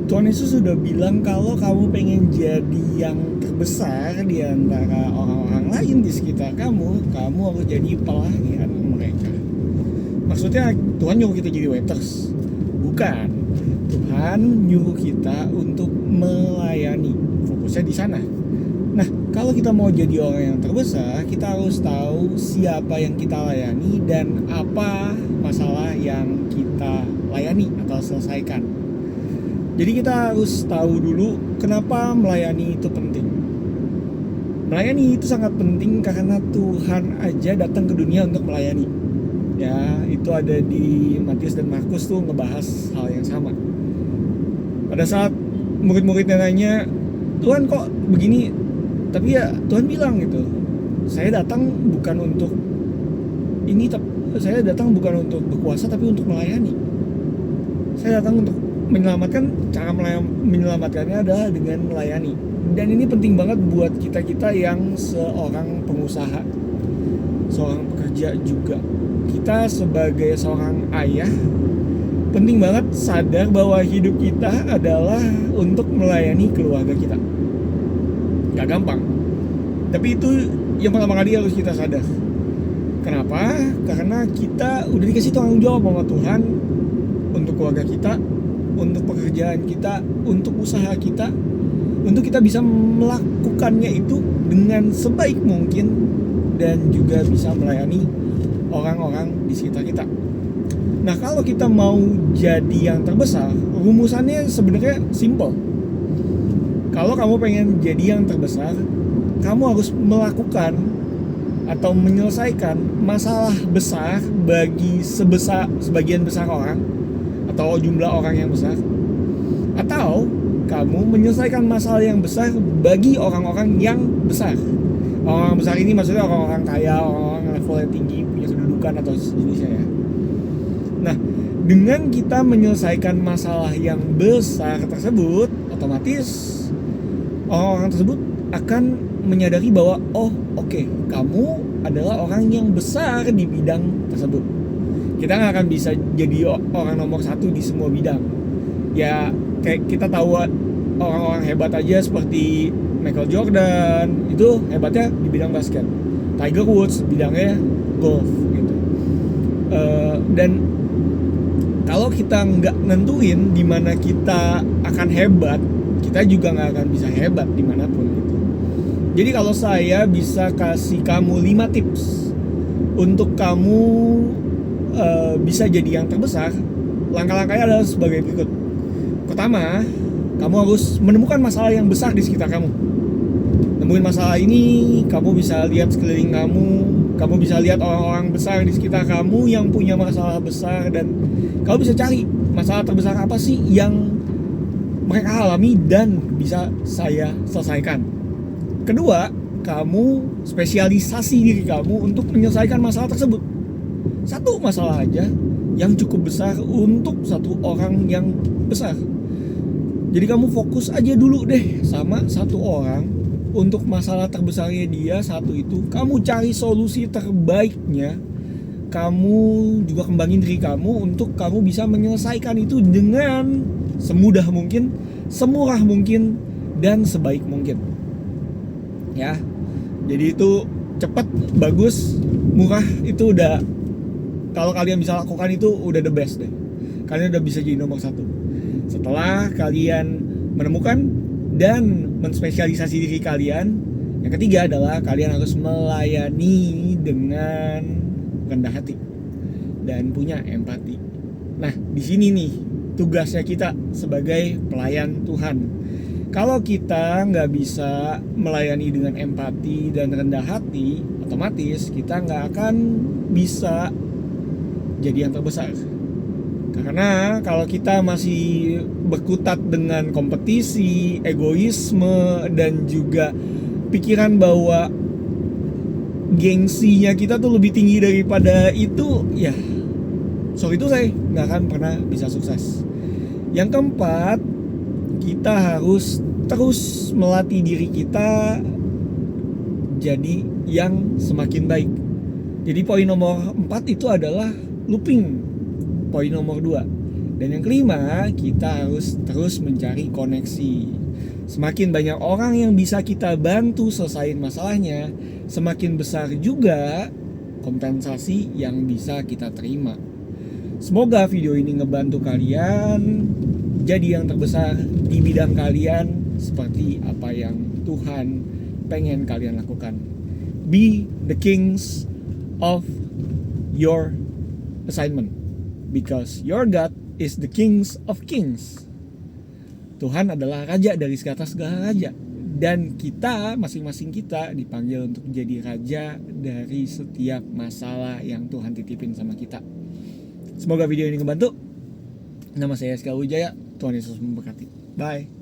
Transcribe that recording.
Tuhan Yesus sudah bilang kalau kamu pengen jadi yang terbesar di antara orang-orang lain di sekitar kamu harus jadi pelayan mereka. Maksudnya Tuhan nyuruh kita jadi waiters? Bukan. Tuhan nyuruh kita untuk melayani. Fokusnya di sana. Nah, kalau kita mau jadi orang yang terbesar, kita harus tahu siapa yang kita layani dan apa masalah yang kita layani atau selesaikan. Jadi kita harus tahu dulu kenapa melayani itu penting. Melayani itu sangat penting karena Tuhan aja datang ke dunia untuk melayani. Ya, itu ada di Matius dan Markus tuh ngebahas hal yang sama. Pada saat murid-muridnya nanya, Tuhan kok begini? Tapi ya Tuhan bilang gitu, saya datang bukan untuk ini, saya datang bukan untuk berkuasa tapi untuk melayani. Saya datang untuk menyelamatkan. Cara menyelamatkannya adalah dengan melayani. Dan ini penting banget buat kita yang seorang pengusaha, seorang pekerja juga. Kita sebagai seorang ayah penting banget sadar bahwa hidup kita adalah untuk melayani keluarga kita. Gak gampang, tapi itu yang pertama kali harus kita sadar. Kenapa? Karena kita udah dikasih tanggung jawab sama Tuhan untuk keluarga kita, untuk pekerjaan kita, untuk usaha kita, untuk kita bisa melakukannya itu dengan sebaik mungkin dan juga bisa melayani orang-orang di sekitar kita. Nah, kalau kita mau jadi yang terbesar, rumusannya sebenarnya simple. Kalau kamu pengen jadi yang terbesar, kamu harus melakukan atau menyelesaikan masalah besar bagi sebagian besar orang atau jumlah orang yang besar, atau kamu menyelesaikan masalah yang besar bagi orang-orang yang besar. Orang besar ini maksudnya orang-orang kaya, orang-orang levelnya tinggi, punya kedudukan atau sejenisnya ya. Nah, dengan kita menyelesaikan masalah yang besar tersebut, otomatis orang-orang tersebut akan menyadari bahwa oke, kamu adalah orang yang besar di bidang tersebut. Kita nggak akan bisa jadi orang nomor satu di semua bidang. Ya, kayak kita tahu orang-orang hebat aja seperti Michael Jordan, itu hebatnya di bidang basket. Tiger Woods bidangnya golf gitu. Dan kalau kita nggak nentuin di mana kita akan hebat, kita juga nggak akan bisa hebat dimanapun gitu. Jadi kalau saya bisa kasih kamu 5 tips untuk kamu bisa jadi yang terbesar, langkah-langkahnya adalah sebagai berikut. Pertama, kamu harus menemukan masalah yang besar di sekitar kamu. Nemuin masalah ini, kamu bisa lihat sekeliling kamu bisa lihat orang-orang besar di sekitar kamu yang punya masalah besar, dan kamu bisa cari masalah terbesar apa sih yang mereka alami dan bisa saya selesaikan. Kedua, kamu spesialisasi diri kamu untuk menyelesaikan masalah tersebut. Satu masalah aja yang cukup besar untuk satu orang yang besar. Jadi kamu fokus aja dulu deh sama satu orang untuk masalah terbesarnya dia satu itu. Kamu cari solusi terbaiknya. Kamu juga kembangin diri kamu untuk kamu bisa menyelesaikan itu dengan semudah mungkin, semurah mungkin, dan sebaik mungkin. Ya, jadi itu cepat, bagus, murah, itu udah, kalau kalian bisa lakukan itu udah the best deh. Kalian udah bisa jadi nomor satu. Setelah kalian menemukan dan menspesialisasi diri kalian, yang ketiga adalah kalian harus melayani dengan rendah hati dan punya empati. Nah, di sini nih tugasnya kita sebagai pelayan Tuhan. Kalau kita nggak bisa melayani dengan empati dan rendah hati, otomatis kita nggak akan bisa jadi yang terbesar. Karena kalau kita masih berkutat dengan kompetisi, egoisme, dan juga pikiran bahwa gengsinya kita tuh lebih tinggi daripada itu, ya so itu saya nggak akan pernah bisa sukses. Yang keempat, kita harus terus melatih diri kita jadi yang semakin baik. Jadi poin nomor 4 itu adalah looping. Poin nomor 2, Dan yang kelima, kita harus terus mencari koneksi. Semakin banyak orang yang bisa kita bantu selesaiin masalahnya, semakin besar juga kompensasi yang bisa kita terima. Semoga video ini ngebantu kalian jadi yang terbesar di bidang kalian seperti apa yang Tuhan pengen kalian lakukan. Be the kings of your assignment, because your God is the kings of kings. Tuhan adalah raja dari segala raja, dan kita, masing-masing kita dipanggil untuk jadi raja dari setiap masalah yang Tuhan titipin sama kita. Semoga video ini ngebantu. Nama saya SK Wijaya. Tuhan Yesus memberkati. Bye.